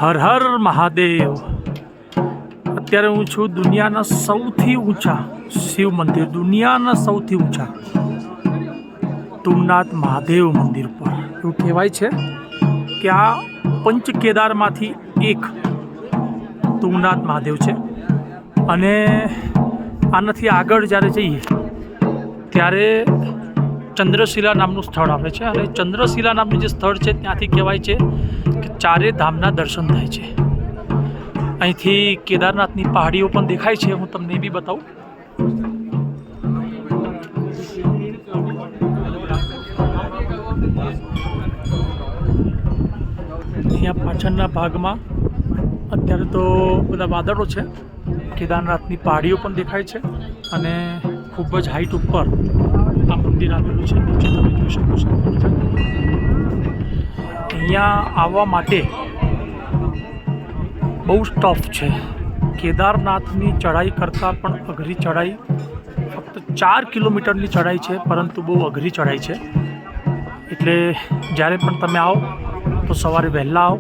હર હર મહાદેવ। અત્યારે હું છું દુનિયાના સૌથી ઊંચા શિવ મંદિર, દુનિયાના સૌથી ઊંચા તુંગનાથ મહાદેવ મંદિર પર। એવું કહેવાય છે કે આ પંચ કેદારમાંથી એક તુંગનાથ મહાદેવ છે અને આનાથી આગળ જ્યારે જઈએ ત્યારે ચંદ્રશિલા નામનું સ્થળ આવે છે અને ચંદ્રશિલા નામનું જે સ્થળ છે ત્યાંથી કહેવાય છે કે ચારે ધામના દર્શન થાય છે। અહીંથી કેદારનાથની પહાડીઓ પણ દેખાય છે, હું તમને એ બી બતાવું। અહીંયા પાછળના ભાગમાં અત્યારે તો બધા વાદળો છે, કેદારનાથની પહાડીઓ પણ દેખાય છે અને ખૂબ જ હાઈટ ઉપર આ મંદિર આવેલું છે। નીચે તમે જોઈ શકો છો। અહીંયા આવવા માટે બહુ જ ટફ છે। કેદારનાથની ચઢાઈ કરતાં પણ અઘરી ચઢાઈ, ફક્ત 4 કિલોમીટરની ચઢાઈ છે, પરંતુ બહુ અઘરી ચઢાઈ છે। એટલે જ્યારે પણ તમે આવો તો સવારે વહેલા આવો,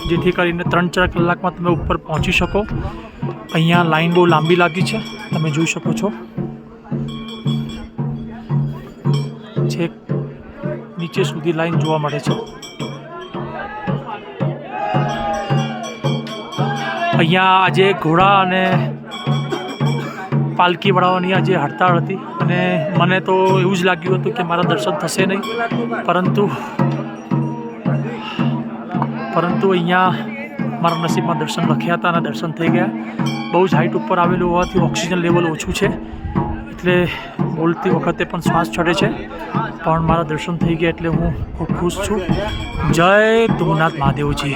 જેથી કરીને 3-4 કલાકમાં તમે ઉપર પહોંચી શકો। અહીંયા લાઈન બહુ લાંબી લાગી છે, તમે જોઈ શકો છો। છેક નીચે સુધી લાઈન જોવા મળે છે। અહીંયા આજે ઘોડા અને પાલખીવાળાઓની આજે હડતાળ હતી અને મને તો એવું જ લાગ્યું હતું કે મારા દર્શન થશે નહીં, પરંતુ અહીંયા મારા નસીબમાં દર્શન લખ્યા હતા અને દર્શન થઈ ગયા। બહુ જ હાઈટ ઉપર આવેલું હોવાથી ઓક્સિજન લેવલ ઓછું છે, એટલે બોલતી વખતે પણ શ્વાસ ચડે છે, પણ મારા દર્શન થઈ ગયા એટલે હું ખૂબ ખુશ છું। જય તુંગનાથ મહાદેવજી।